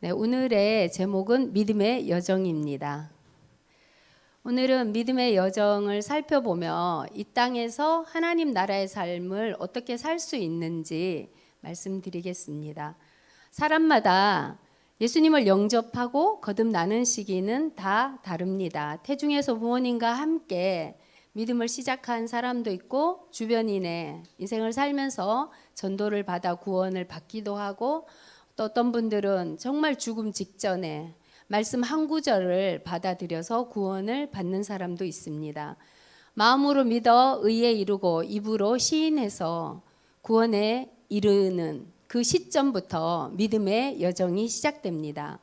네, 오늘의 제목은 믿음의 여정입니다. 오늘은 믿음의 여정을 살펴보며 이 땅에서 하나님 나라의 삶을 어떻게 살 수 있는지 말씀드리겠습니다. 사람마다 예수님을 영접하고 거듭나는 시기는 다 다릅니다. 태중에서 부모님과 함께 믿음을 시작한 사람도 있고, 주변인의 인생을 살면서 전도를 받아 구원을 받기도 하고, 또 어떤 분들은 정말 죽음 직전에 말씀 한 구절을 받아들여서 구원을 받는 사람도 있습니다. 마음으로 믿어 의에 이르고 입으로 시인해서 구원에 이르는 그 시점부터 믿음의 여정이 시작됩니다.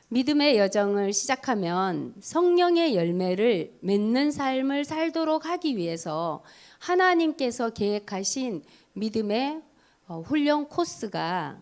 믿음의 여정을 시작하면 성령의 열매를 맺는 삶을 살도록 하기 위해서 하나님께서 계획하신 믿음의 훈련 코스가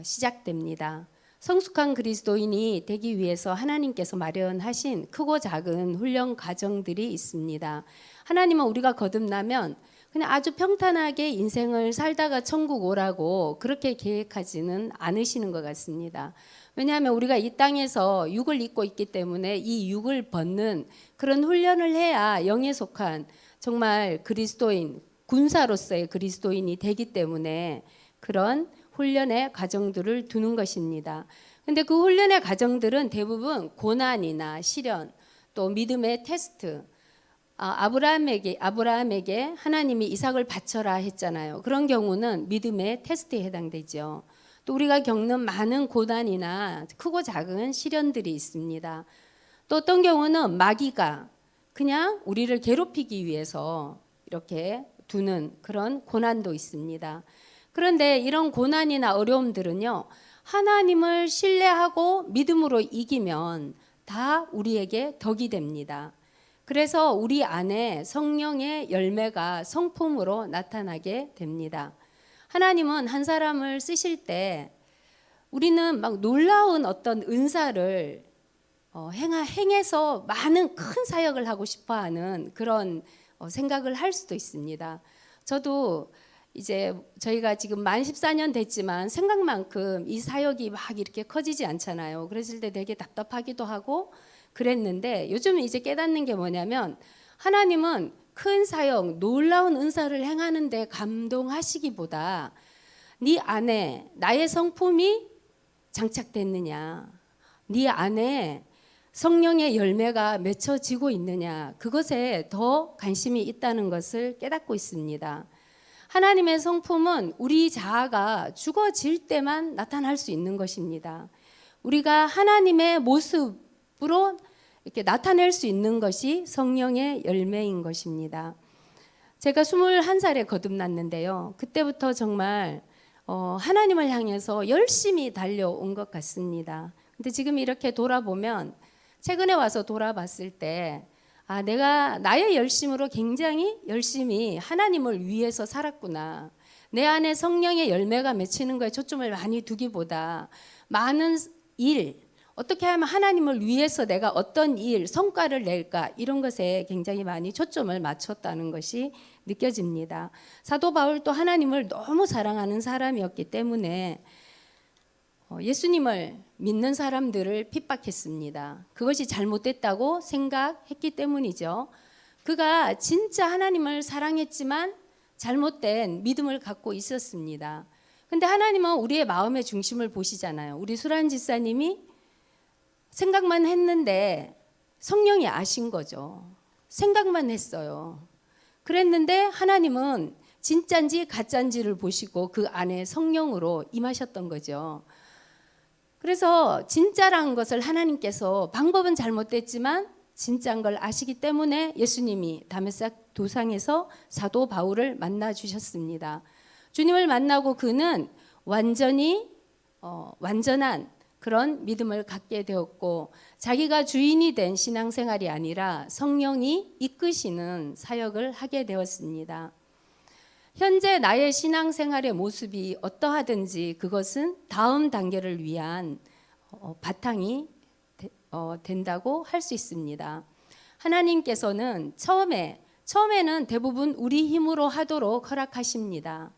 시작됩니다. 성숙한 그리스도인이 되기 위해서 하나님께서 마련하신 크고 작은 훈련 과정들이 있습니다. 하나님은 우리가 거듭나면 그냥 아주 평탄하게 인생을 살다가 천국 오라고 그렇게 계획하지는 않으시는 것 같습니다. 왜냐하면 우리가 이 땅에서 육을 입고 있기 때문에 이 육을 벗는 그런 훈련을 해야 영에 속한 정말 그리스도인, 군사로서의 그리스도인이 되기 때문에 그런 훈련의 과정들을 두는 것입니다. 근데 그 훈련의 과정들은 대부분 고난이나 시련, 또 믿음의 테스트, 아브라함에게 하나님이 이삭을 바쳐라 했잖아요. 그런 경우는 믿음의 테스트에 해당되죠. 또 우리가 겪는 많은 고난이나 크고 작은 시련들이 있습니다. 또 어떤 경우는 마귀가 그냥 우리를 괴롭히기 위해서 이렇게 두는 그런 고난도 있습니다. 그런데 이런 고난이나 어려움들은요, 하나님을 신뢰하고 믿음으로 이기면 다 우리에게 덕이 됩니다. 그래서 우리 안에 성령의 열매가 성품으로 나타나게 됩니다. 하나님은 한 사람을 쓰실 때 우리는 막 놀라운 어떤 은사를 행해서 많은 큰 사역을 하고 싶어하는 그런 생각을 할 수도 있습니다. 저도 이제 저희가 지금 만 14년 됐지만 생각만큼 이 사역이 막 이렇게 커지지 않잖아요. 그랬을 때 되게 답답하기도 하고 그랬는데, 요즘 이제 깨닫는 게 뭐냐면 하나님은 큰 사역, 놀라운 은사를 행하는데 감동하시기보다 네 안에 나의 성품이 장착됐느냐, 네 안에 성령의 열매가 맺혀지고 있느냐, 그것에 더 관심이 있다는 것을 깨닫고 있습니다. 하나님의 성품은 우리 자아가 죽어질 때만 나타날 수 있는 것입니다. 우리가 하나님의 모습으로 이렇게 나타낼 수 있는 것이 성령의 열매인 것입니다. 제가 21살에 거듭났는데요. 그때부터 정말 하나님을 향해서 열심히 달려온 것 같습니다. 근데 지금 이렇게 돌아보면, 최근에 와서 돌아봤을 때 내가 나의 열심으로 굉장히 열심히 하나님을 위해서 살았구나. 내 안에 성령의 열매가 맺히는 거에 초점을 많이 두기보다 많은 일, 어떻게 하면 하나님을 위해서 내가 어떤 일, 성과를 낼까, 이런 것에 굉장히 많이 초점을 맞췄다는 것이 느껴집니다. 사도 바울도 하나님을 너무 사랑하는 사람이었기 때문에 예수님을 믿는 사람들을 핍박했습니다. 그것이 잘못됐다고 생각했기 때문이죠. 그가 진짜 하나님을 사랑했지만 잘못된 믿음을 갖고 있었습니다. 근데 하나님은 우리의 마음의 중심을 보시잖아요. 우리 수란 집사님이 생각만 했는데 성령이 아신 거죠. 생각만 했어요. 그랬는데 하나님은 진짜인지 가짜인지를 보시고 그 안에 성령으로 임하셨던 거죠. 그래서 진짜라는 것을 하나님께서, 방법은 잘못됐지만 진짜인 걸 아시기 때문에 예수님이 다메섹 도상에서 사도 바울을 만나 주셨습니다. 주님을 만나고 그는 완전한 그런 믿음을 갖게 되었고, 자기가 주인이 된 신앙생활이 아니라 성령이 이끄시는 사역을 하게 되었습니다. 현재 나의 신앙생활의 모습이 어떠하든지 그것은 다음 단계를 위한 바탕이 된다고 할 수 있습니다. 하나님께서는 처음에는 대부분 우리 힘으로 하도록 허락하십니다.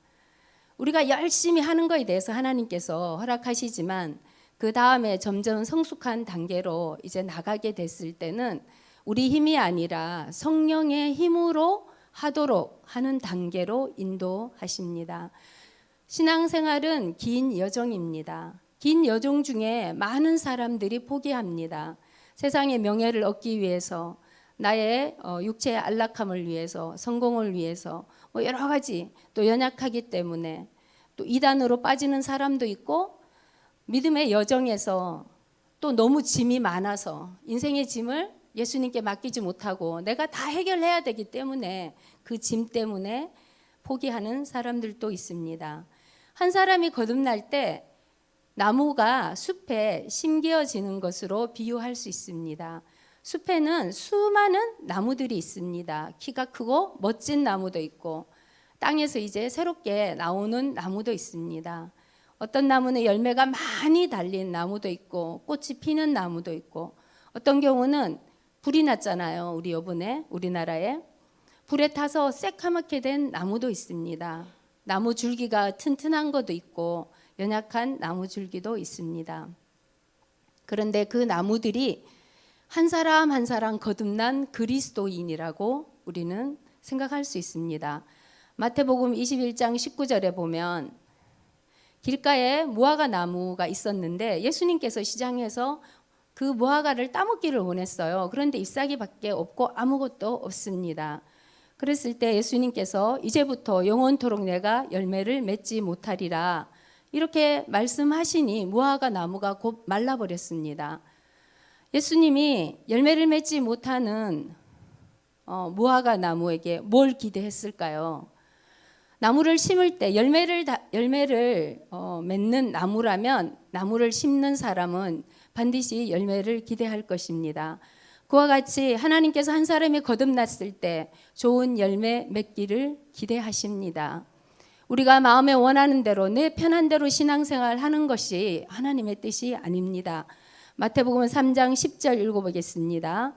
우리가 열심히 하는 것에 대해서 하나님께서 허락하시지만 그 다음에 점점 성숙한 단계로 이제 나가게 됐을 때는 우리 힘이 아니라 성령의 힘으로 하도록 하는 단계로 인도하십니다. 신앙생활은 긴 여정입니다. 긴 여정 중에 많은 사람들이 포기합니다. 세상의 명예를 얻기 위해서, 나의 육체의 안락함을 위해서, 성공을 위해서, 여러 가지, 또 연약하기 때문에 또 이단으로 빠지는 사람도 있고, 믿음의 여정에서 또 너무 짐이 많아서 인생의 짐을 예수님께 맡기지 못하고 내가 다 해결해야 되기 때문에 그 짐 때문에 포기하는 사람들도 있습니다. 한 사람이 거듭날 때 나무가 숲에 심겨지는 것으로 비유할 수 있습니다. 숲에는 수많은 나무들이 있습니다. 키가 크고 멋진 나무도 있고 땅에서 이제 새롭게 나오는 나무도 있습니다. 어떤 나무는 열매가 많이 달린 나무도 있고 꽃이 피는 나무도 있고, 어떤 경우는 불이 났잖아요. 우리 이번에 우리나라에 불에 타서 새카맣게 된 나무도 있습니다. 나무 줄기가 튼튼한 것도 있고 연약한 나무 줄기도 있습니다. 그런데 그 나무들이 한 사람 한 사람 거듭난 그리스도인이라고 우리는 생각할 수 있습니다. 마태복음 21장 19절에 보면 길가에 무화과 나무가 있었는데 예수님께서 시장에서 그 무화과를 따먹기를 원했어요. 그런데 잎사귀밖에 없고 아무것도 없습니다. 그랬을 때 예수님께서 이제부터 영원토록 내가 열매를 맺지 못하리라 이렇게 말씀하시니 무화과 나무가 곧 말라버렸습니다. 예수님이 열매를 맺지 못하는 무화과 나무에게 뭘 기대했을까요? 나무를 심을 때 열매를 맺는 나무라면 나무를 심는 사람은 반드시 열매를 기대할 것입니다. 그와 같이 하나님께서 한 사람이 거듭났을 때 좋은 열매 맺기를 기대하십니다. 우리가 마음에 원하는 대로 내 편한 대로 신앙생활 하는 것이 하나님의 뜻이 아닙니다. 마태복음 3장 10절 읽어보겠습니다.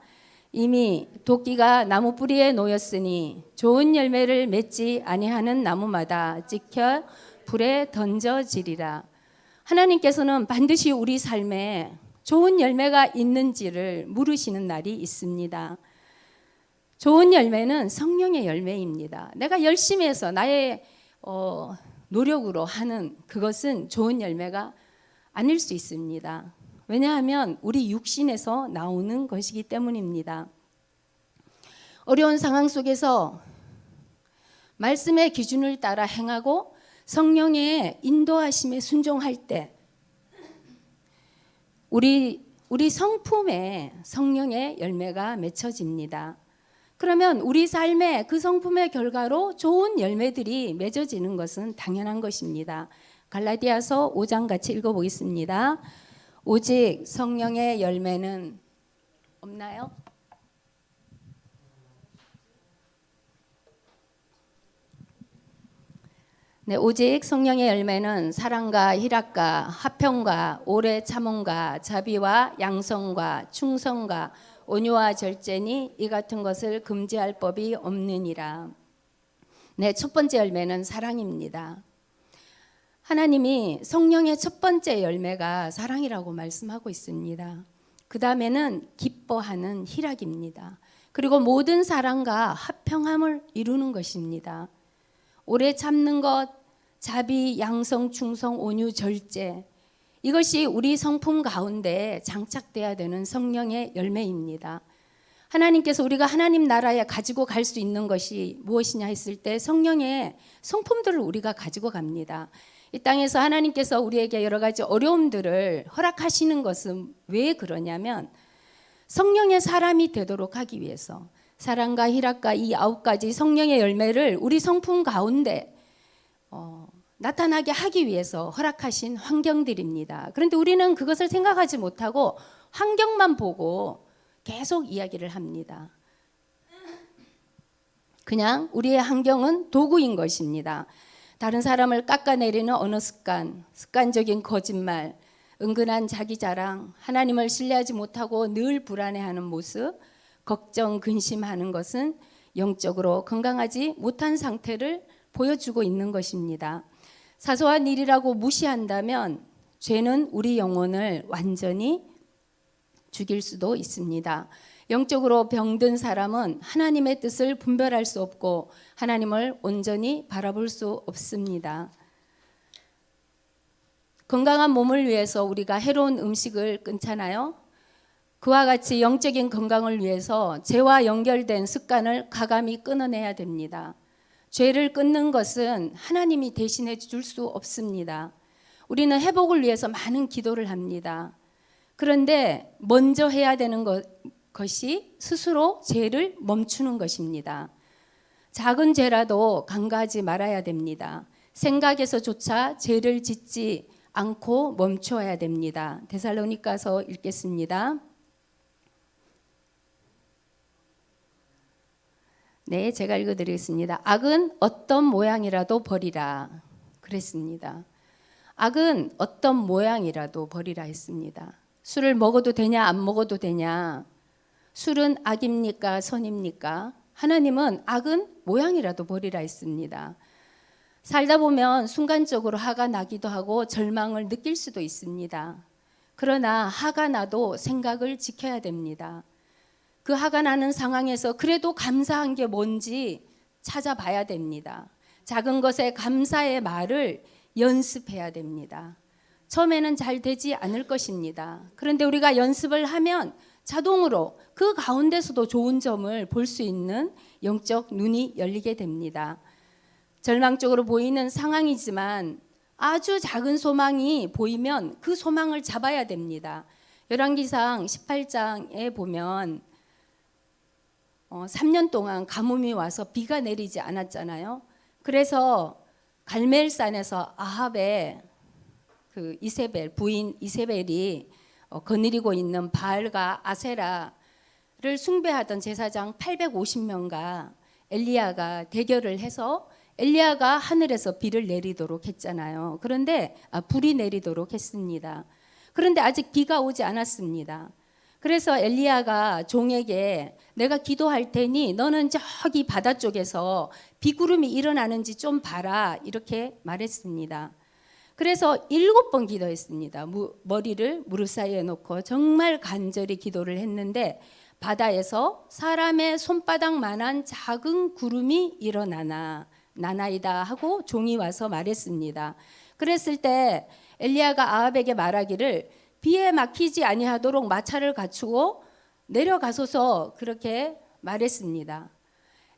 이미 도끼가 나무 뿌리에 놓였으니 좋은 열매를 맺지 아니하는 나무마다 찍혀 불에 던져지리라. 하나님께서는 반드시 우리 삶에 좋은 열매가 있는지를 물으시는 날이 있습니다. 좋은 열매는 성령의 열매입니다. 내가 열심히 해서 나의 노력으로 하는 그것은 좋은 열매가 아닐 수 있습니다. 왜냐하면 우리 육신에서 나오는 것이기 때문입니다. 어려운 상황 속에서 말씀의 기준을 따라 행하고 성령의 인도하심에 순종할 때 우리 성품에 성령의 열매가 맺혀집니다. 그러면 우리 삶의 그 성품의 결과로 좋은 열매들이 맺어지는 것은 당연한 것입니다. 갈라디아서 5장 같이 읽어보겠습니다. 오직 성령의 열매는 없나요? 네, 오직 성령의 열매는 사랑과 희락과 화평과 오래 참음과 자비와 양성과 충성과 온유와 절제니 이 같은 것을 금지할 법이 없느니라. 네, 첫 번째 열매는 사랑입니다. 하나님이 성령의 첫 번째 열매가 사랑이라고 말씀하고 있습니다. 그 다음에는 기뻐하는 희락입니다. 그리고 모든 사랑과 화평함을 이루는 것입니다. 오래 참는 것, 자비, 양성, 충성, 온유, 절제, 이것이 우리 성품 가운데 장착돼야 되는 성령의 열매입니다. 하나님께서 우리가 하나님 나라에 가지고 갈 수 있는 것이 무엇이냐 했을 때 성령의 성품들을 우리가 가지고 갑니다. 이 땅에서 하나님께서 우리에게 여러 가지 어려움들을 허락하시는 것은 왜 그러냐면 성령의 사람이 되도록 하기 위해서, 사랑과 희락과 이 9가지 성령의 열매를 우리 성품 가운데 나타나게 하기 위해서 허락하신 환경들입니다. 그런데 우리는 그것을 생각하지 못하고 환경만 보고 계속 이야기를 합니다. 그냥 우리의 환경은 도구인 것입니다. 다른 사람을 깎아내리는 언어 습관적인 거짓말, 은근한 자기 자랑, 하나님을 신뢰하지 못하고 늘 불안해하는 모습, 걱정, 근심하는 것은 영적으로 건강하지 못한 상태를 보여주고 있는 것입니다. 사소한 일이라고 무시한다면 죄는 우리 영혼을 완전히 죽일 수도 있습니다. 영적으로 병든 사람은 하나님의 뜻을 분별할 수 없고 하나님을 온전히 바라볼 수 없습니다. 건강한 몸을 위해서 우리가 해로운 음식을 끊잖아요. 그와 같이 영적인 건강을 위해서 죄와 연결된 습관을 가감히 끊어내야 됩니다. 죄를 끊는 것은 하나님이 대신해 줄 수 없습니다. 우리는 회복을 위해서 많은 기도를 합니다. 그런데 먼저 해야 되는 것이 스스로 죄를 멈추는 것입니다. 작은 죄라도 간과하지 말아야 됩니다. 생각에서조차 죄를 짓지 않고 멈춰야 됩니다. 데살로니가서 읽겠습니다. 네, 제가 읽어드리겠습니다. 악은 어떤 모양이라도 버리라 그랬습니다. 악은 어떤 모양이라도 버리라 했습니다. 술을 먹어도 되냐 안 먹어도 되냐, 술은 악입니까 선입니까? 하나님은 악은 모양이라도 버리라 했습니다. 살다 보면 순간적으로 화가 나기도 하고 절망을 느낄 수도 있습니다. 그러나 화가 나도 생각을 지켜야 됩니다. 그 화가 나는 상황에서 그래도 감사한 게 뭔지 찾아봐야 됩니다. 작은 것에 감사의 말을 연습해야 됩니다. 처음에는 잘 되지 않을 것입니다. 그런데 우리가 연습을 하면 자동으로 그 가운데서도 좋은 점을 볼 수 있는 영적 눈이 열리게 됩니다. 절망적으로 보이는 상황이지만 아주 작은 소망이 보이면 그 소망을 잡아야 됩니다. 열왕기상 18장에 보면 3년 동안 가뭄이 와서 비가 내리지 않았잖아요. 그래서 갈멜산에서 아합의 그 이세벨 부인 이세벨이 거느리고 있는 바알과 아세라를 숭배하던 제사장 850명과 엘리야가 대결을 해서 엘리야가 하늘에서 비를 내리도록 했잖아요. 그런데 불이 내리도록 했습니다. 그런데 아직 비가 오지 않았습니다. 그래서 엘리야가 종에게 내가 기도할 테니 너는 저기 바다 쪽에서 비구름이 일어나는지 좀 봐라 이렇게 말했습니다. 그래서 7번 기도했습니다. 머리를 무릎 사이에 놓고 정말 간절히 기도를 했는데 바다에서 사람의 손바닥만한 작은 구름이 나나이다 하고 종이 와서 말했습니다. 그랬을 때 엘리야가 아합에게 말하기를 비에 막히지 아니하도록 마차를 갖추고 내려가소서 그렇게 말했습니다.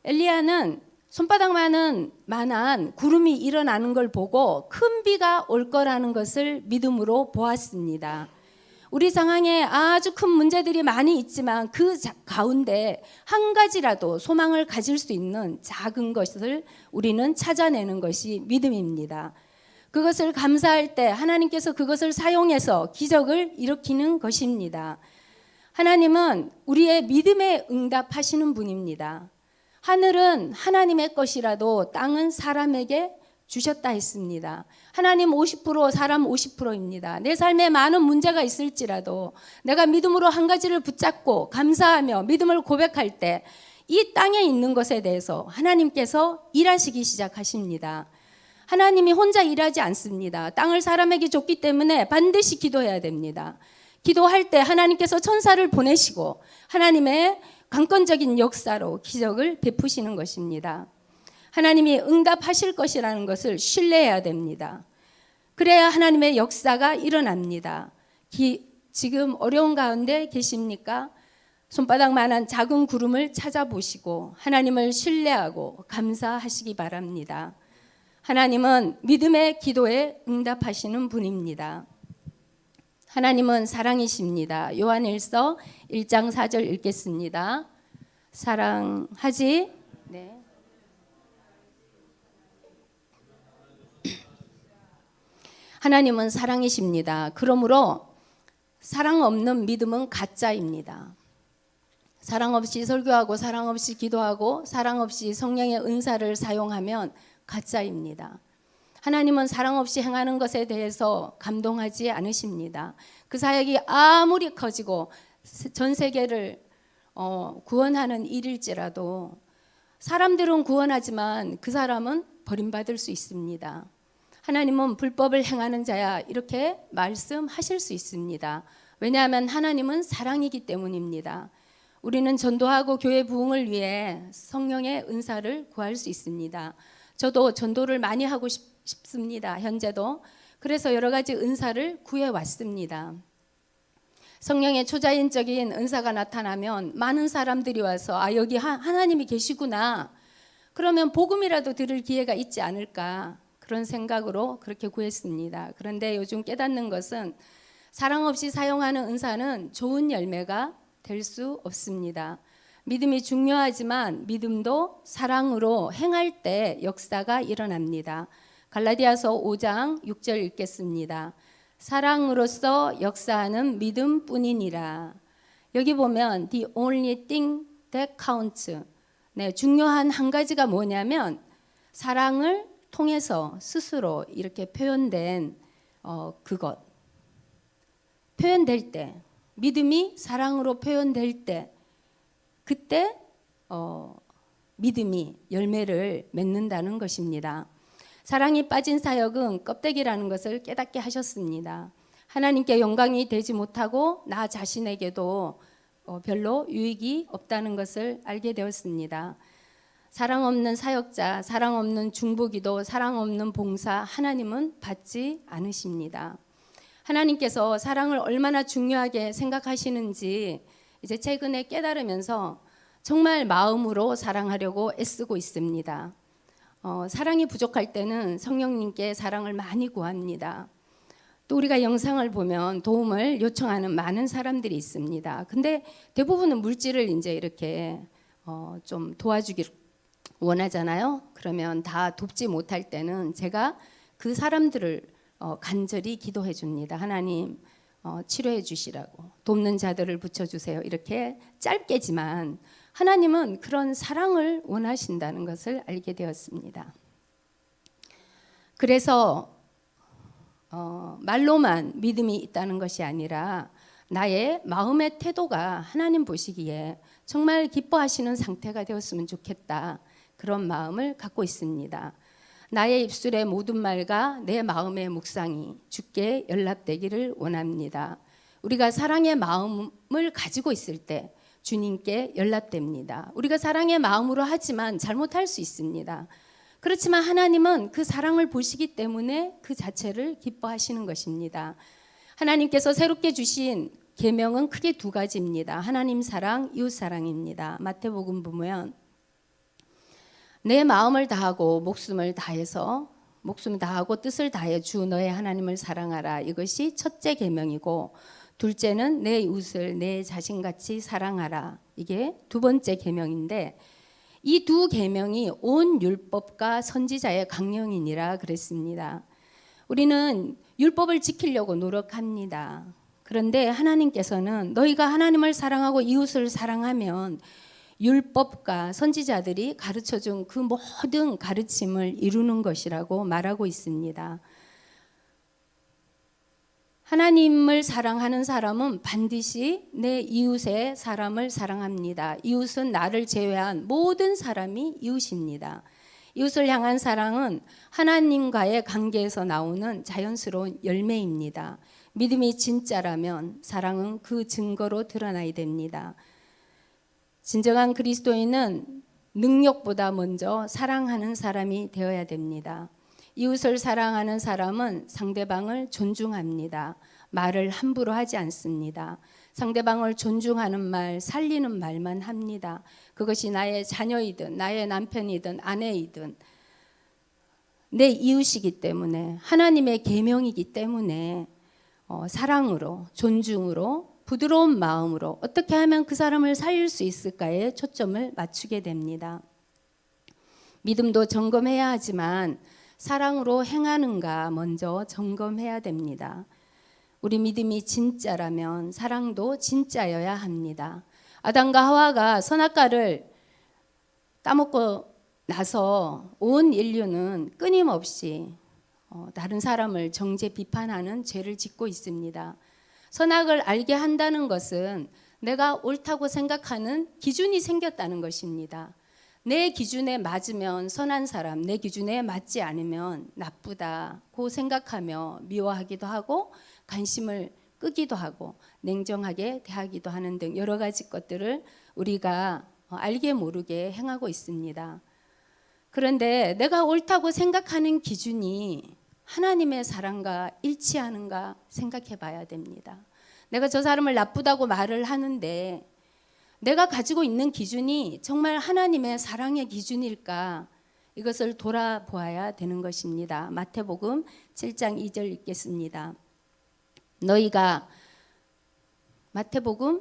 엘리야는 손바닥만한 구름이 일어나는 걸 보고 큰 비가 올 거라는 것을 믿음으로 보았습니다. 우리 상황에 아주 큰 문제들이 많이 있지만 그 가운데 한 가지라도 소망을 가질 수 있는 작은 것을 우리는 찾아내는 것이 믿음입니다. 그것을 감사할 때 하나님께서 그것을 사용해서 기적을 일으키는 것입니다. 하나님은 우리의 믿음에 응답하시는 분입니다. 하늘은 하나님의 것이라도 땅은 사람에게 주셨다 했습니다. 하나님 50%, 사람 50%입니다. 내 삶에 많은 문제가 있을지라도 내가 믿음으로 한 가지를 붙잡고 감사하며 믿음을 고백할 때 이 땅에 있는 것에 대해서 하나님께서 일하시기 시작하십니다. 하나님이 혼자 일하지 않습니다. 땅을 사람에게 줬기 때문에 반드시 기도해야 됩니다. 기도할 때 하나님께서 천사를 보내시고 하나님의 강권적인 역사로 기적을 베푸시는 것입니다. 하나님이 응답하실 것이라는 것을 신뢰해야 됩니다. 그래야 하나님의 역사가 일어납니다. 지금 어려운 가운데 계십니까? 손바닥만한 작은 구름을 찾아보시고 하나님을 신뢰하고 감사하시기 바랍니다. 하나님은 믿음의 기도에 응답하시는 분입니다. 하나님은 사랑이십니다. 요한일서 1장 4절 읽겠습니다. 사랑하지? 네. 하나님은 사랑이십니다. 그러므로 사랑 없는 믿음은 가짜입니다. 사랑 없이 설교하고 사랑 없이 기도하고 사랑 없이 성령의 은사를 사용하면 가짜입니다. 하나님은 사랑 없이 행하는 것에 대해서 감동하지 않으십니다. 그 사역이 아무리 커지고 전 세계를 구원하는 일일지라도 사람들은 구원하지만 그 사람은 버림받을 수 있습니다. 하나님은 불법을 행하는 자야 이렇게 말씀하실 수 있습니다. 왜냐하면 하나님은 사랑이기 때문입니다. 우리는 전도하고 교회 부흥을 위해 성령의 은사를 구할 수 있습니다. 저도 전도를 많이 하고 싶습니다. 현재도. 그래서 여러 가지 은사를 구해왔습니다. 성령의 초자연적인 은사가 나타나면 많은 사람들이 와서 여기 하나님이 계시구나. 그러면 복음이라도 들을 기회가 있지 않을까. 그런 생각으로 그렇게 구했습니다. 그런데 요즘 깨닫는 것은 사랑 없이 사용하는 은사는 좋은 열매가 될 수 없습니다. 믿음이 중요하지만 믿음도 사랑으로 행할 때 역사가 일어납니다. 갈라디아서 5장 6절 읽겠습니다. 사랑으로서 역사하는 믿음뿐이니라. 여기 보면 the only thing that counts. 네, 중요한 한 가지가 뭐냐면 사랑을 통해서 스스로 이렇게 표현된 그것. 표현될 때, 믿음이 사랑으로 표현될 때, 그때 믿음이 열매를 맺는다는 것입니다. 사랑이 빠진 사역은 껍데기라는 것을 깨닫게 하셨습니다. 하나님께 영광이 되지 못하고 나 자신에게도 별로 유익이 없다는 것을 알게 되었습니다. 사랑 없는 사역자, 사랑 없는 중보기도, 사랑 없는 봉사, 하나님은 받지 않으십니다. 하나님께서 사랑을 얼마나 중요하게 생각하시는지 이제 최근에 깨달으면서 정말 마음으로 사랑하려고 애쓰고 있습니다. 사랑이 부족할 때는 성령님께 사랑을 많이 구합니다. 또 우리가 영상을 보면 도움을 요청하는 많은 사람들이 있습니다. 근데 대부분은 물질을 이제 이렇게 좀 도와주기를 원하잖아요. 그러면 다 돕지 못할 때는 제가 그 사람들을 간절히 기도해 줍니다. 하나님 치료해 주시라고, 돕는 자들을 붙여주세요. 이렇게 짧게지만 하나님은 그런 사랑을 원하신다는 것을 알게 되었습니다. 그래서 말로만 믿음이 있다는 것이 아니라 나의 마음의 태도가 하나님 보시기에 정말 기뻐하시는 상태가 되었으면 좋겠다. 그런 마음을 갖고 있습니다. 나의 입술의 모든 말과 내 마음의 묵상이 주께 연락되기를 원합니다. 우리가 사랑의 마음을 가지고 있을 때 주님께 연락됩니다. 우리가 사랑의 마음으로 하지만 잘못할 수 있습니다. 그렇지만 하나님은 그 사랑을 보시기 때문에 그 자체를 기뻐하시는 것입니다. 하나님께서 새롭게 주신 계명은 크게 두 가지입니다. 하나님 사랑, 이웃 사랑입니다. 마태복음 보면 내 마음을 다하고 목숨을 다해서 목숨을 다하고 뜻을 다해 주 너의 하나님을 사랑하라. 이것이 첫째 계명이고 둘째는 내 이웃을 내 자신같이 사랑하라. 이게 두 번째 계명인데 이 두 계명이 온 율법과 선지자의 강령이니라 그랬습니다. 우리는 율법을 지키려고 노력합니다. 그런데 하나님께서는 너희가 하나님을 사랑하고 이웃을 사랑하면 율법과 선지자들이 가르쳐준 그 모든 가르침을 이루는 것이라고 말하고 있습니다. 하나님을 사랑하는 사람은 반드시 내 이웃의 사람을 사랑합니다. 이웃은 나를 제외한 모든 사람이 이웃입니다. 이웃을 향한 사랑은 하나님과의 관계에서 나오는 자연스러운 열매입니다. 믿음이 진짜라면 사랑은 그 증거로 드러나야 됩니다. 진정한 그리스도인은 능력보다 먼저 사랑하는 사람이 되어야 됩니다. 이웃을 사랑하는 사람은 상대방을 존중합니다. 말을 함부로 하지 않습니다. 상대방을 존중하는 말, 살리는 말만 합니다. 그것이 나의 자녀이든 나의 남편이든 아내이든 내 이웃이기 때문에 하나님의 계명이기 때문에 사랑으로, 존중으로, 부드러운 마음으로 어떻게 하면 그 사람을 살릴 수 있을까에 초점을 맞추게 됩니다. 믿음도 점검해야 하지만 사랑으로 행하는가 먼저 점검해야 됩니다. 우리 믿음이 진짜라면 사랑도 진짜여야 합니다. 아담과 하와가 선악과를 따먹고 나서 온 인류는 끊임없이 다른 사람을 정죄 비판하는 죄를 짓고 있습니다. 선악을 알게 한다는 것은 내가 옳다고 생각하는 기준이 생겼다는 것입니다. 내 기준에 맞으면 선한 사람, 내 기준에 맞지 않으면 나쁘다고 생각하며 미워하기도 하고 관심을 끄기도 하고 냉정하게 대하기도 하는 등 여러 가지 것들을 우리가 알게 모르게 행하고 있습니다. 그런데 내가 옳다고 생각하는 기준이 하나님의 사랑과 일치하는가 생각해 봐야 됩니다. 내가 저 사람을 나쁘다고 말을 하는데 내가 가지고 있는 기준이 정말 하나님의 사랑의 기준일까? 이것을 돌아보아야 되는 것입니다. 마태복음 7장 2절 읽겠습니다. 마태복음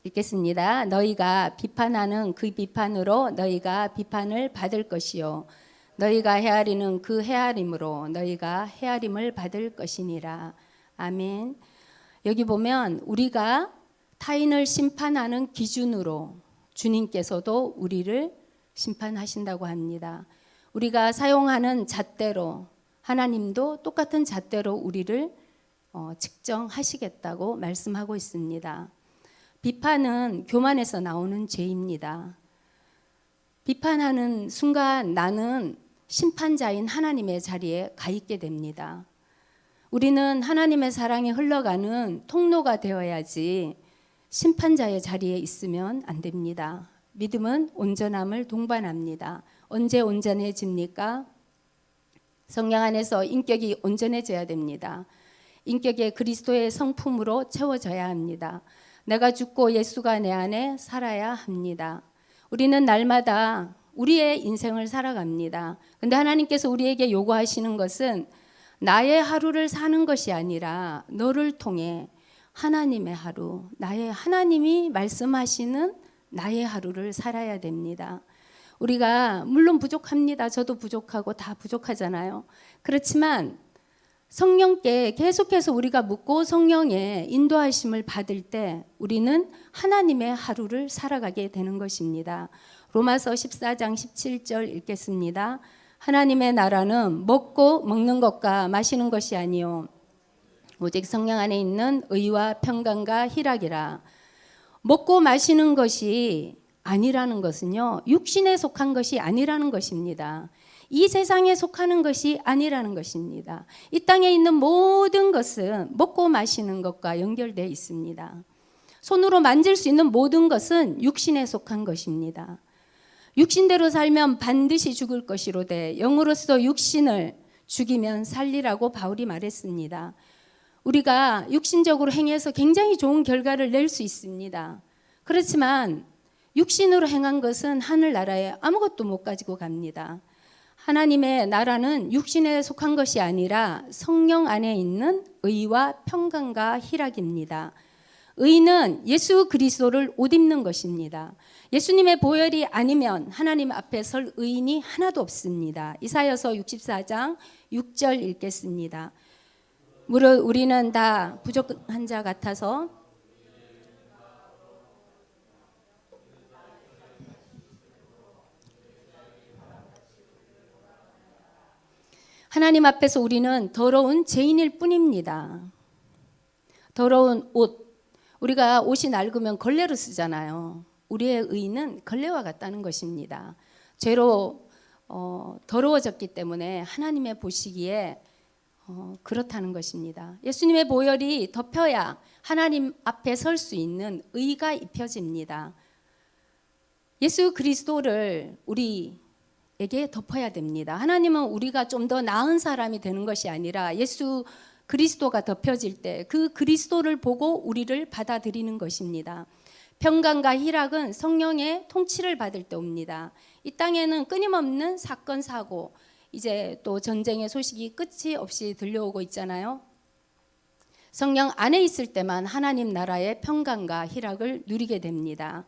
읽겠습니다. 너희가 비판하는 그 비판으로 너희가 비판을 받을 것이요 너희가 헤아리는 그 헤아림으로 너희가 헤아림을 받을 것이니라. 아멘. 여기 보면 우리가 타인을 심판하는 기준으로 주님께서도 우리를 심판하신다고 합니다. 우리가 사용하는 잣대로 하나님도 똑같은 잣대로 우리를 측정하시겠다고 말씀하고 있습니다. 비판은 교만에서 나오는 죄입니다. 비판하는 순간 나는 심판자인 하나님의 자리에 가 있게 됩니다. 우리는 하나님의 사랑이 흘러가는 통로가 되어야지 심판자의 자리에 있으면 안 됩니다. 믿음은 온전함을 동반합니다. 언제 온전해집니까? 성령 안에서 인격이 온전해져야 됩니다. 인격의 그리스도의 성품으로 채워져야 합니다. 내가 죽고 예수가 내 안에 살아야 합니다. 우리는 날마다 우리의 인생을 살아갑니다. 그런데 하나님께서 우리에게 요구하시는 것은 나의 하루를 사는 것이 아니라 너를 통해 하나님의 하루, 나의 하나님이 말씀하시는 나의 하루를 살아야 됩니다. 우리가 물론 부족합니다. 저도 부족하고 다 부족하잖아요. 그렇지만 성령께 계속해서 우리가 묻고 성령의 인도하심을 받을 때 우리는 하나님의 하루를 살아가게 되는 것입니다. 로마서 14장 17절 읽겠습니다. 하나님의 나라는 먹고 먹는 것과 마시는 것이 아니요 오직 성령 안에 있는 의와 평강과 희락이라. 먹고 마시는 것이 아니라는 것은요, 육신에 속한 것이 아니라는 것입니다. 이 세상에 속하는 것이 아니라는 것입니다. 이 땅에 있는 모든 것은 먹고 마시는 것과 연결되어 있습니다. 손으로 만질 수 있는 모든 것은 육신에 속한 것입니다. 육신대로 살면 반드시 죽을 것이로되 영으로서 육신을 죽이면 살리라고 바울이 말했습니다. 우리가 육신적으로 행해서 굉장히 좋은 결과를 낼 수 있습니다. 그렇지만 육신으로 행한 것은 하늘나라에 아무것도 못 가지고 갑니다. 하나님의 나라는 육신에 속한 것이 아니라 성령 안에 있는 의와 평강과 희락입니다. 의는 예수 그리스도를 옷 입는 것입니다. 예수님의 보혈이 아니면 하나님 앞에 설 의인이 하나도 없습니다. 이사야서 64장 6절 읽겠습니다. 무릇 우리는 다 부족한 자 같아서 하나님 앞에서 우리는 더러운 죄인일 뿐입니다. 더러운 옷, 우리가 옷이 낡으면 걸레로 쓰잖아요. 우리의 의는 걸레와 같다는 것입니다. 죄로 더러워졌기 때문에 하나님의 보시기에 그렇다는 것입니다. 예수님의 보혈이 덮여야 하나님 앞에 설 수 있는 의가 입혀집니다. 예수 그리스도를 우리에게 덮어야 됩니다. 하나님은 우리가 좀 더 나은 사람이 되는 것이 아니라 예수 그리스도가 덮여질 때 그 그리스도를 보고 우리를 받아들이는 것입니다. 평강과 희락은 성령의 통치를 받을 때 옵니다. 이 땅에는 끊임없는 사건 사고, 이제 또 전쟁의 소식이 끝이 없이 들려오고 있잖아요. 성령 안에 있을 때만 하나님 나라의 평강과 희락을 누리게 됩니다.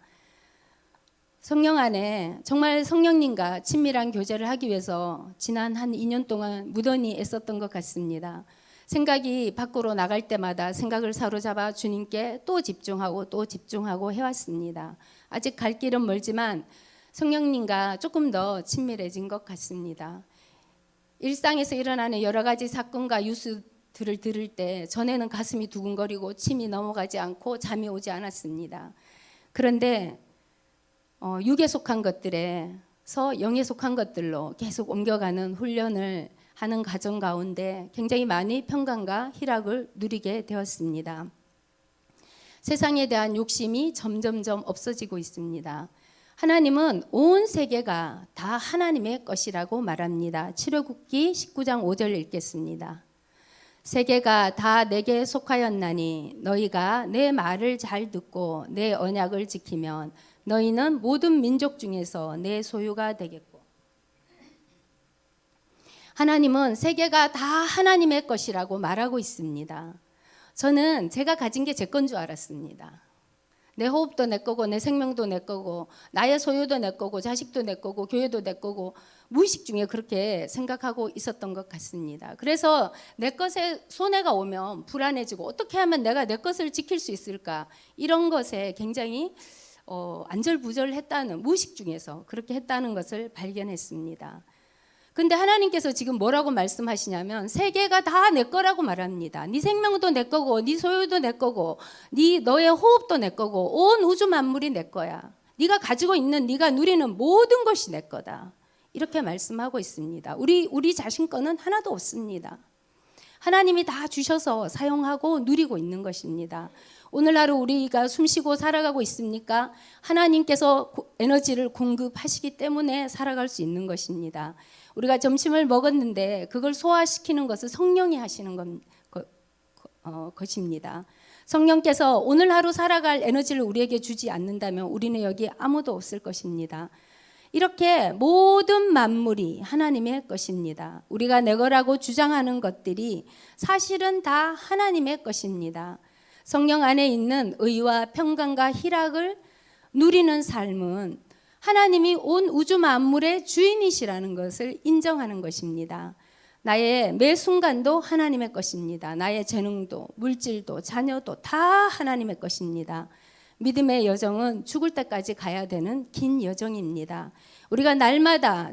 성령 안에 정말 성령님과 친밀한 교제를 하기 위해서 지난 한 2년 동안 무던히 애썼던 것 같습니다. 생각이 밖으로 나갈 때마다 생각을 사로잡아 주님께 또 집중하고 해왔습니다. 아직 갈 길은 멀지만 성령님과 조금 더 친밀해진 것 같습니다. 일상에서 일어나는 여러 가지 사건과 뉴스들을 들을 때 전에는 가슴이 두근거리고 침이 넘어가지 않고 잠이 오지 않았습니다. 그런데 육에 속한 것들에서 영에 속한 것들로 계속 옮겨가는 훈련을 하는 과정 가운데 굉장히 많이 평강과 희락을 누리게 되었습니다. 세상에 대한 욕심이 점점점 없어지고 있습니다. 하나님은 온 세계가 다 하나님의 것이라고 말합니다. 출애굽기 19장 5절 읽겠습니다. 세계가 다 내게 속하였나니 너희가 내 말을 잘 듣고 내 언약을 지키면 너희는 모든 민족 중에서 내 소유가 되겠고. 하나님은 세계가 다 하나님의 것이라고 말하고 있습니다. 저는 제가 가진 게 제 건 줄 알았습니다. 내 호흡도 내 거고 내 생명도 내 거고 나의 소유도 내 거고 자식도 내 거고 교회도 내 거고 무의식 중에 그렇게 생각하고 있었던 것 같습니다. 그래서 내 것에 손해가 오면 불안해지고 어떻게 하면 내가 내 것을 지킬 수 있을까, 이런 것에 굉장히 안절부절했다는, 무의식 중에서 그렇게 했다는 것을 발견했습니다. 근데 하나님께서 지금 뭐라고 말씀하시냐면 세계가 다 내 거라고 말합니다. 네 생명도 내 거고 네 소유도 내 거고 너의 호흡도 내 거고 온 우주 만물이 내 거야. 네가 가지고 있는, 네가 누리는 모든 것이 내 거다. 이렇게 말씀하고 있습니다. 우리 자신 거는 하나도 없습니다. 하나님이 다 주셔서 사용하고 누리고 있는 것입니다. 오늘 하루 우리가 숨쉬고 살아가고 있습니까? 하나님께서 에너지를 공급하시기 때문에 살아갈 수 있는 것입니다. 우리가 점심을 먹었는데 그걸 소화시키는 것을 성령이 하시는 것입니다. 성령께서 오늘 하루 살아갈 에너지를 우리에게 주지 않는다면 우리는 여기 아무도 없을 것입니다. 이렇게 모든 만물이 하나님의 것입니다. 우리가 내 거라고 주장하는 것들이 사실은 다 하나님의 것입니다. 성령 안에 있는 의와 평강과 희락을 누리는 삶은 하나님이 온 우주 만물의 주인이시라는 것을 인정하는 것입니다. 나의 매 순간도 하나님의 것입니다. 나의 재능도 물질도 자녀도 다 하나님의 것입니다. 믿음의 여정은 죽을 때까지 가야 되는 긴 여정입니다. 우리가 날마다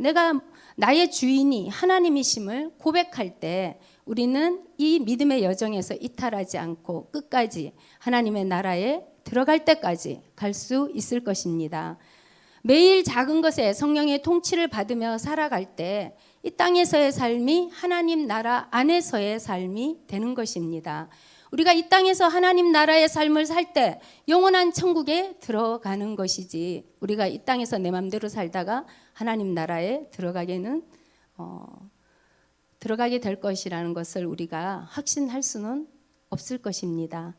나의 주인이 하나님이심을 고백할 때 우리는 이 믿음의 여정에서 이탈하지 않고 끝까지 하나님의 나라에 들어갈 때까지 갈 수 있을 것입니다. 매일 작은 것에 성령의 통치를 받으며 살아갈 때 이 땅에서의 삶이 하나님 나라 안에서의 삶이 되는 것입니다. 우리가 이 땅에서 하나님 나라의 삶을 살 때 영원한 천국에 들어가는 것이지, 우리가 이 땅에서 내 마음대로 살다가 하나님 나라에 들어가게 될 것이라는 것을 우리가 확신할 수는 없을 것입니다.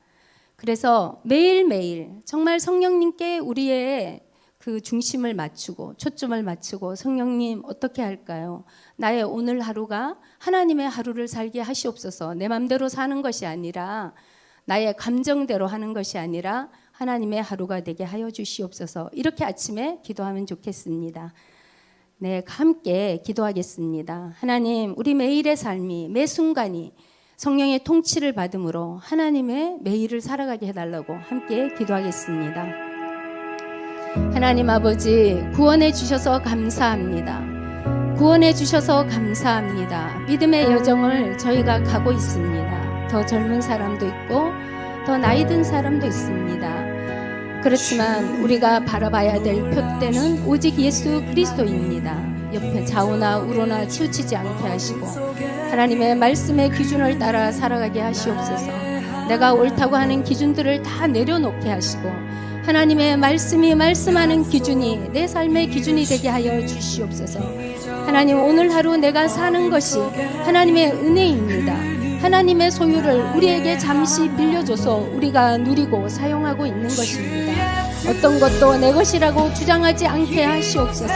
그래서 매일매일 정말 성령님께 우리의 그 중심을 맞추고 초점을 맞추고, 성령님 어떻게 할까요? 나의 오늘 하루가 하나님의 하루를 살게 하시옵소서. 내 맘대로 사는 것이 아니라, 나의 감정대로 하는 것이 아니라 하나님의 하루가 되게 하여 주시옵소서. 이렇게 아침에 기도하면 좋겠습니다. 네, 함께 기도하겠습니다. 하나님, 우리 매일의 삶이, 매 순간이 성령의 통치를 받음으로 하나님의 매일을 살아가게 해달라고 함께 기도하겠습니다. 하나님 아버지, 구원해 주셔서 감사합니다. 구원해 주셔서 감사합니다. 믿음의 여정을 저희가 가고 있습니다. 더 젊은 사람도 있고 더 나이 든 사람도 있습니다. 그렇지만 우리가 바라봐야 될 표대는 오직 예수 그리스도입니다. 옆에 좌우나 우로나 치우치지 않게 하시고 하나님의 말씀의 기준을 따라 살아가게 하시옵소서. 내가 옳다고 하는 기준들을 다 내려놓게 하시고 하나님의 말씀이 말씀하는 기준이 내 삶의 기준이 되게 하여 주시옵소서. 하나님, 오늘 하루 내가 사는 것이 하나님의 은혜입니다. 하나님의 소유를 우리에게 잠시 빌려줘서 우리가 누리고 사용하고 있는 것입니다. 어떤 것도 내 것이라고 주장하지 않게 하시옵소서.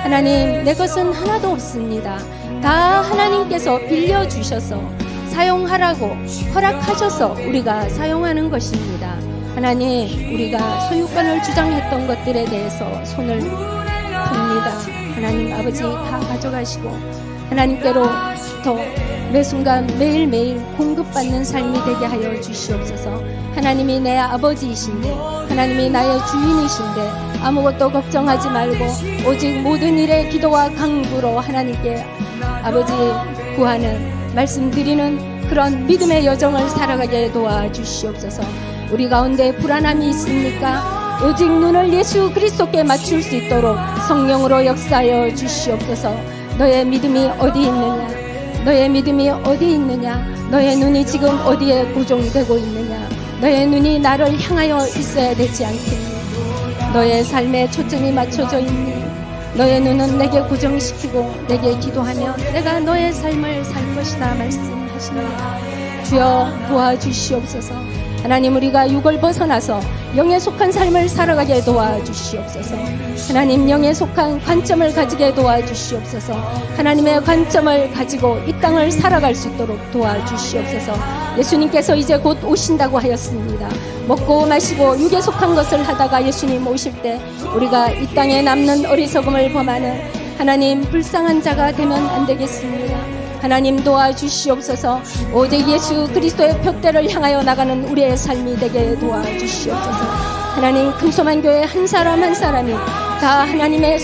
하나님, 내 것은 하나도 없습니다. 다 하나님께서 빌려주셔서 사용하라고 허락하셔서 우리가 사용하는 것입니다. 하나님, 우리가 소유권을 주장했던 것들에 대해서 손을 듭니다. 하나님 아버지, 다 가져가시고 하나님께로부터 매 순간 매일매일 공급받는 삶이 되게 하여 주시옵소서. 하나님이 내 아버지이신데, 하나님이 나의 주인이신데 아무것도 걱정하지 말고 오직 모든 일에 기도와 간구로 하나님께 아버지 구하는, 말씀드리는 그런 믿음의 여정을 살아가게 도와주시옵소서. 우리 가운데 불안함이 있습니까? 오직 눈을 예수 그리스도께 맞출 수 있도록 성령으로 역사하여 주시옵소서. 너의 믿음이 어디 있느냐? 너의 믿음이 어디 있느냐? 너의 눈이 지금 어디에 고정되고 있느냐? 너의 눈이 나를 향하여 있어야 되지 않겠니? 너의 삶에 초점이 맞춰져 있니? 너의 눈은 내게 고정시키고 내게 기도하며 내가 너의 삶을 살 것이다 말씀하십니다. 주여 도와주시옵소서. 하나님, 우리가 육을 벗어나서 영에 속한 삶을 살아가게 도와주시옵소서. 하나님, 영에 속한 관점을 가지게 도와주시옵소서. 하나님의 관점을 가지고 이 땅을 살아갈 수 있도록 도와주시옵소서. 예수님께서 이제 곧 오신다고 하였습니다. 먹고 마시고 육에 속한 것을 하다가 예수님 오실 때 우리가 이 땅에 남는 어리석음을 범하는 하나님 불쌍한 자가 되면 안 되겠습니다. 하나님 도와주시옵소서. 오직 예수 그리스도의 표대를 향하여 나가는 우리의 삶이 되게 도와주시옵소서. 하나님, 금소만 교회 한 사람 한 사람이 다 하나님의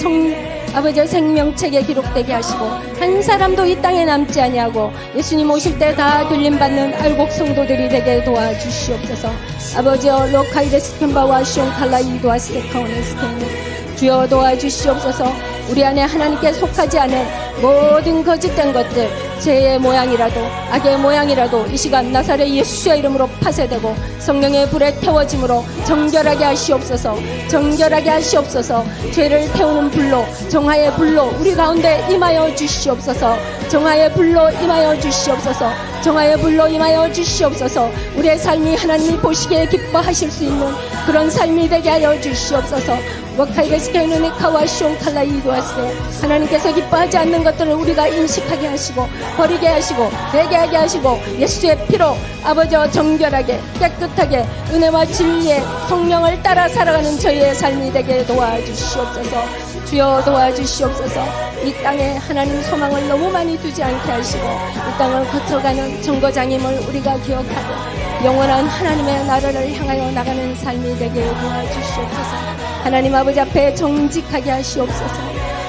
아버지의 생명책에 기록되게 하시고 한 사람도 이 땅에 남지 아니하고 예수님 오실 때 다 들림받는 알곡 성도들이 되게 도와주시옵소서. 아버지여 로카이데스 켄바와 시온칼라이도아 스테카오네스케 주여 도와주시옵소서. 우리 안에 하나님께 속하지 않은 모든 거짓된 것들, 죄의 모양이라도 악의 모양이라도 이 시간 나사렛 예수의 이름으로 파쇄되고 성령의 불에 태워짐으로 정결하게 하시옵소서. 정결하게 하시옵소서. 죄를 태우는 불로, 정화의 불로 우리 가운데 임하여 주시옵소서. 정화의 불로 임하여 주시옵소서. 정화의 불로 임하여 주시옵소서. 우리의 삶이 하나님이 보시기에 기뻐하실 수 있는 그런 삶이 되게 하여 주시옵소서. 하나님께서 기뻐하지 않는 것들을 우리가 인식하게 하시고 버리게 하시고 회개하게 하시고 예수의 피로 아버지와 정결하게 깨끗하게 은혜와 진리의 성령을 따라 살아가는 저희의 삶이 되게 도와주시옵소서. 주여 도와주시옵소서. 이 땅에 하나님 소망을 너무 많이 두지 않게 하시고 이 땅을 거쳐가는 정거장임을 우리가 기억하고 영원한 하나님의 나라를 향하여 나가는 삶이 되게 도와주시옵소서. 하나님 아버지 앞에 정직하게 하시옵소서.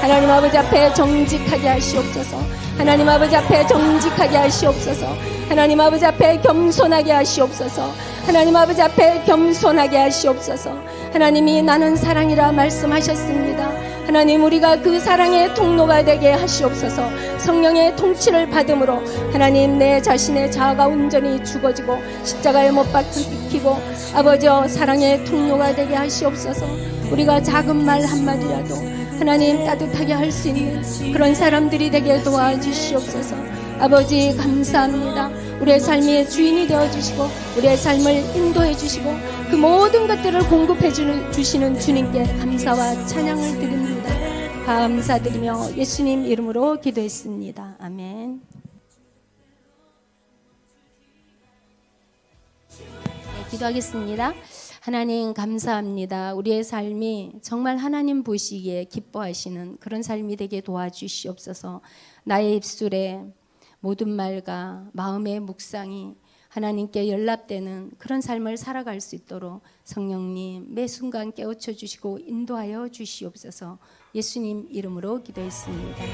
하나님 아버지 앞에 정직하게 하시옵소서. 하나님 아버지 앞에 정직하게 하시옵소서. 하나님 아버지 앞에 겸손하게 하시옵소서. 하나님 아버지 앞에 겸손하게 하시옵소서. 하나님이 나는 사랑이라 말씀하셨습니다. 하나님, 우리가 그 사랑의 통로가 되게 하시옵소서. 성령의 통치를 받음으로 하나님 내 자신의 자아가 온전히 죽어지고 십자가에 못 박히고 아버지여 사랑의 통로가 되게 하시옵소서. 우리가 작은 말 한마디라도 하나님 따뜻하게 할 수 있는 그런 사람들이 되게 도와주시옵소서. 아버지 감사합니다. 우리의 삶의 주인이 되어주시고 우리의 삶을 인도해 주시고 그 모든 것들을 공급해 주시는 주님께 감사와 찬양을 드립니다. 감사드리며 예수님 이름으로 기도했습니다. 아멘. 네, 기도하겠습니다. 하나님 감사합니다. 우리의 삶이 정말 하나님 보시기에 기뻐하시는 그런 삶이 되게 도와주시옵소서. 나의 입술에 모든 말과 마음의 묵상이 하나님께 연락되는 그런 삶을 살아갈 수 있도록 성령님 매 순간 깨우쳐 주시고 인도하여 주시옵소서. 예수님 이름으로 기도했습니다.